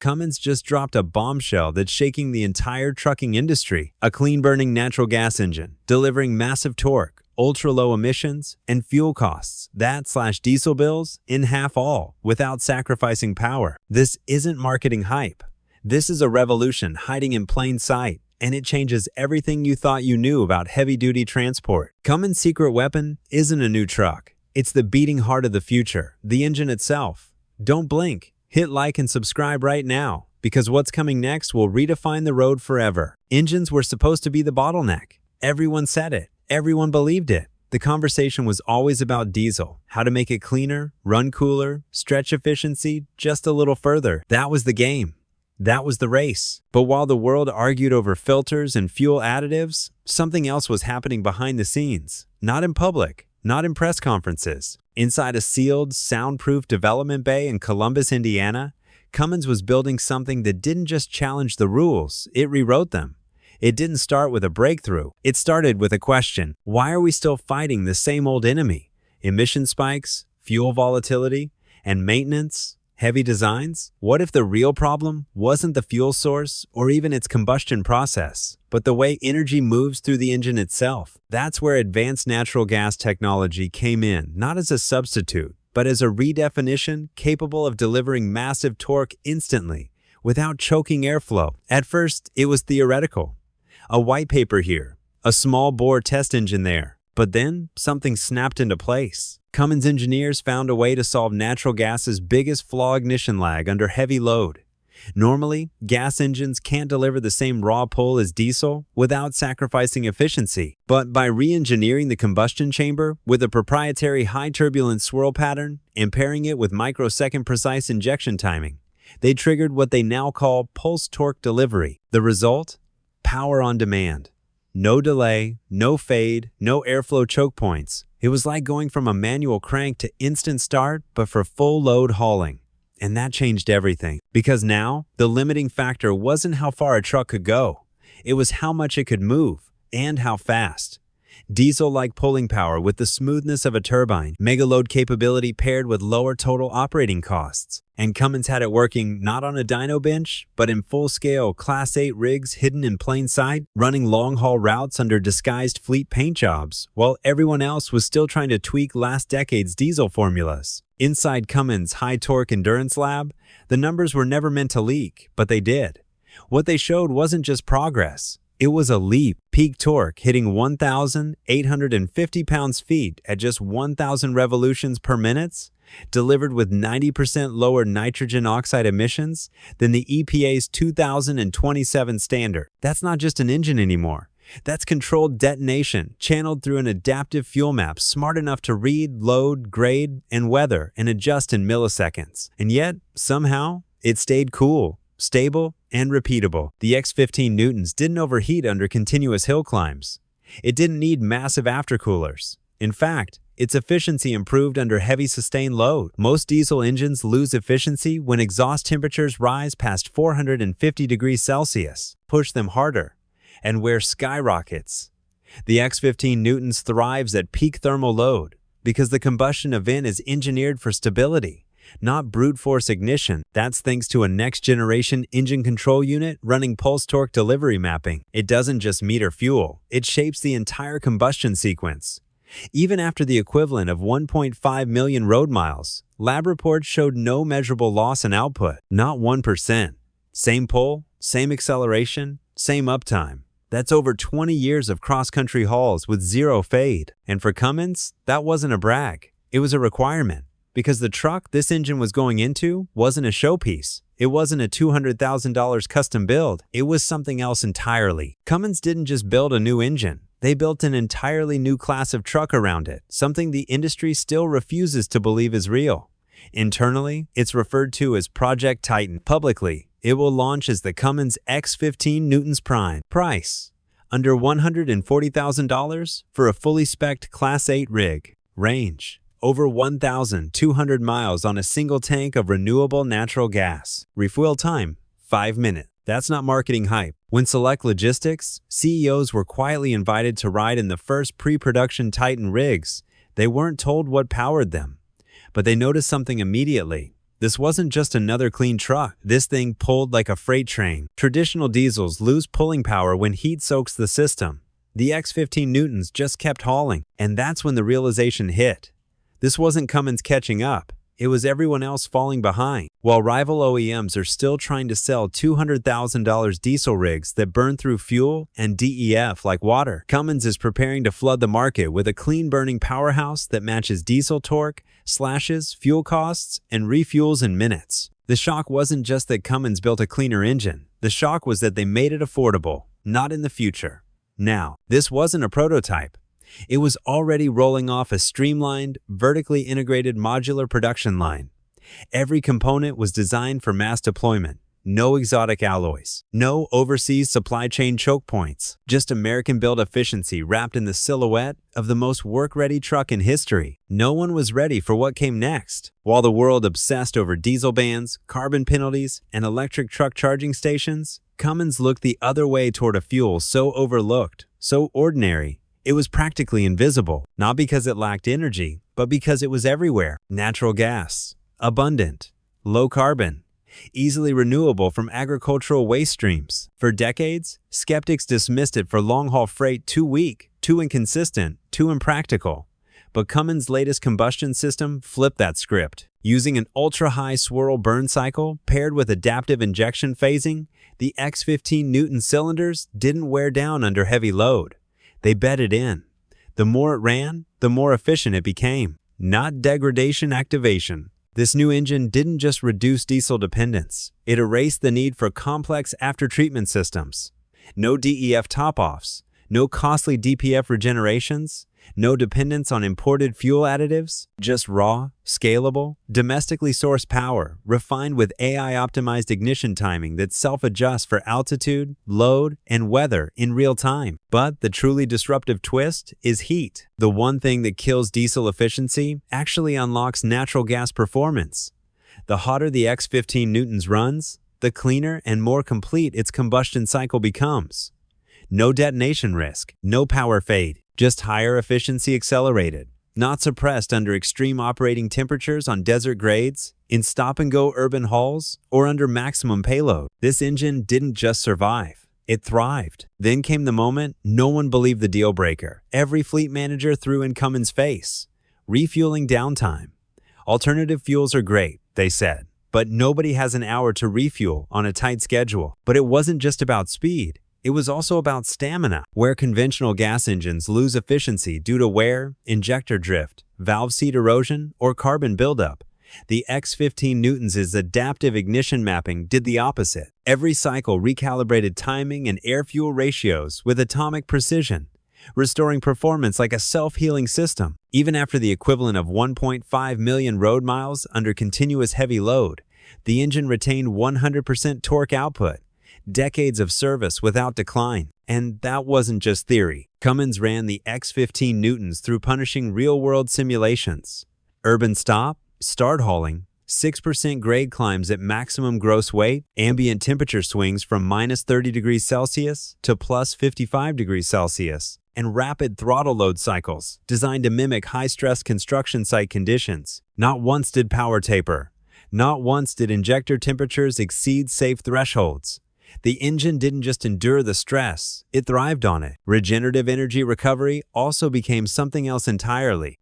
Cummins just dropped a bombshell that's shaking the entire trucking industry. A clean-burning natural gas engine, delivering massive torque, ultra-low emissions, and fuel costs, that/diesel bills, in half all, without sacrificing power. This isn't marketing hype. This is a revolution hiding in plain sight, and it changes everything you thought you knew about heavy-duty transport. Cummins' secret weapon isn't a new truck. It's the beating heart of the future, the engine itself. Don't blink. Hit like and subscribe right now, because what's coming next will redefine the road forever. Engines were supposed to be the bottleneck. Everyone said it. Everyone believed it. The conversation was always about diesel, how to make it cleaner, run cooler, stretch efficiency just a little further. That was the game. That was the race. But while the world argued over filters and fuel additives, something else was happening behind the scenes. Not in public, not in press conferences. Inside a sealed, soundproof development bay in Columbus, Indiana, Cummins was building something that didn't just challenge the rules, it rewrote them. It didn't start with a breakthrough. It started with a question. Why are we still fighting the same old enemy? Emission spikes, fuel volatility, and maintenance? Heavy designs? What if the real problem wasn't the fuel source or even its combustion process, but the way energy moves through the engine itself? That's where advanced natural gas technology came in, not as a substitute, but as a redefinition capable of delivering massive torque instantly, without choking airflow. At first, it was theoretical. A white paper here, a small bore test engine there. But then, something snapped into place. Cummins engineers found a way to solve natural gas's biggest flaw: ignition lag under heavy load. Normally, gas engines can't deliver the same raw pull as diesel without sacrificing efficiency. But by re-engineering the combustion chamber with a proprietary high-turbulence swirl pattern and pairing it with microsecond precise injection timing, they triggered what they now call pulse torque delivery. The result? Power on demand. No delay, no fade, no airflow choke points. It was like going from a manual crank to instant start, but for full load hauling. And that changed everything. Because now, the limiting factor wasn't how far a truck could go. It was how much it could move, and how fast. Diesel-like pulling power with the smoothness of a turbine, mega load capability paired with lower total operating costs. And Cummins had it working not on a dyno bench, but in full-scale Class 8 rigs hidden in plain sight, running long-haul routes under disguised fleet paint jobs, while everyone else was still trying to tweak last decade's diesel formulas. Inside Cummins' high-torque endurance lab, the numbers were never meant to leak, but they did. What they showed wasn't just progress. It was a leap. Peak torque hitting 1,850 pounds-feet at just 1,000 revolutions per minute, delivered with 90% lower nitrogen oxide emissions than the EPA's 2027 standard. That's not just an engine anymore. That's controlled detonation, channeled through an adaptive fuel map smart enough to read, load, grade, and weather and adjust in milliseconds. And yet, somehow, it stayed cool, stable, and repeatable. The X15 Newtons didn't overheat under continuous hill climbs. It didn't need massive aftercoolers. In fact, its efficiency improved under heavy sustained load. Most diesel engines lose efficiency when exhaust temperatures rise past 450 degrees Celsius. Push them harder, and wear skyrockets. The X15 Newtons thrives at peak thermal load because the combustion event is engineered for stability, not brute force ignition. That's thanks to a next-generation engine control unit running pulse torque delivery mapping. It doesn't just meter fuel, it shapes the entire combustion sequence. Even after the equivalent of 1.5 million road miles, lab reports showed no measurable loss in output, not 1%. Same pull, same acceleration, same uptime. That's over 20 years of cross-country hauls with zero fade. And for Cummins, that wasn't a brag, it was a requirement. Because the truck this engine was going into wasn't a showpiece. It wasn't a $200,000 custom build. It was something else entirely. Cummins didn't just build a new engine. They built an entirely new class of truck around it, something the industry still refuses to believe is real. Internally, it's referred to as Project Titan. Publicly, it will launch as the Cummins X15 Newtons Prime. Price: under $140,000 for a fully spec'd Class 8 rig. Range: over 1,200 miles on a single tank of renewable natural gas. Refuel time: 5 minutes. That's not marketing hype. When Select Logistics, CEOs were quietly invited to ride in the first pre-production Titan rigs, they weren't told what powered them. But they noticed something immediately: This wasn't just another clean truck. This thing pulled like a freight train. Traditional diesels lose pulling power when heat soaks the system. The X15 Newtons just kept hauling, and that's when the realization hit. This wasn't Cummins catching up. It was everyone else falling behind. While rival OEMs are still trying to sell $200,000 diesel rigs that burn through fuel and DEF like water, Cummins is preparing to flood the market with a clean-burning powerhouse that matches diesel torque, slashes fuel costs, and refuels in minutes. The shock wasn't just that Cummins built a cleaner engine. The shock was that they made it affordable, not in the future. Now, this wasn't a prototype. It was already rolling off a streamlined, vertically integrated modular production line. Every component was designed for mass deployment. No exotic alloys, no overseas supply chain choke points, just American-built efficiency wrapped in the silhouette of the most work-ready truck in history. No one was ready for what came next. While the world obsessed over diesel bans, carbon penalties, and electric truck charging stations, Cummins looked the other way toward a fuel so overlooked, so ordinary, it was practically invisible, not because it lacked energy, but because it was everywhere. Natural gas, abundant, low carbon, easily renewable from agricultural waste streams. For decades, skeptics dismissed it for long-haul freight too weak, too inconsistent, too impractical. But Cummins' latest combustion system flipped that script. Using an ultra-high swirl burn cycle paired with adaptive injection phasing, the X15 Newton cylinders didn't wear down under heavy load. They bedded in. The more it ran, the more efficient it became. Not degradation activation. This new engine didn't just reduce diesel dependence. It erased the need for complex after-treatment systems. No DEF top-offs, no costly DPF regenerations, no dependence on imported fuel additives, just raw, scalable, domestically sourced power, refined with AI-optimized ignition timing that self-adjusts for altitude, load, and weather in real time. But the truly disruptive twist is heat. The one thing that kills diesel efficiency actually unlocks natural gas performance. The hotter the X15 Newtons runs, the cleaner and more complete its combustion cycle becomes. No detonation risk, no power fade, just higher efficiency accelerated, not suppressed under extreme operating temperatures on desert grades, in stop-and-go urban hauls, or under maximum payload. This engine didn't just survive, it thrived. Then came the moment no one believed the deal breaker. Every fleet manager threw in Cummins' face. Refueling downtime. Alternative fuels are great, they said, but nobody has an hour to refuel on a tight schedule. But it wasn't just about speed. It was also about stamina. Where conventional gas engines lose efficiency due to wear, injector drift, valve seat erosion, or carbon buildup, the X15 Newtons' adaptive ignition mapping did the opposite. Every cycle recalibrated timing and air-fuel ratios with atomic precision, restoring performance like a self-healing system. Even after the equivalent of 1.5 million road miles under continuous heavy load, the engine retained 100% torque output. Decades of service without decline. And that wasn't just theory. Cummins ran the X15 Newtons through punishing real-world simulations. Urban stop, start hauling, 6% grade climbs at maximum gross weight, ambient temperature swings from minus 30 degrees Celsius to plus 55 degrees Celsius, and rapid throttle load cycles designed to mimic high-stress construction site conditions. Not once did power taper. Not once did injector temperatures exceed safe thresholds. The engine didn't just endure the stress, it thrived on it. Regenerative energy recovery also became something else entirely.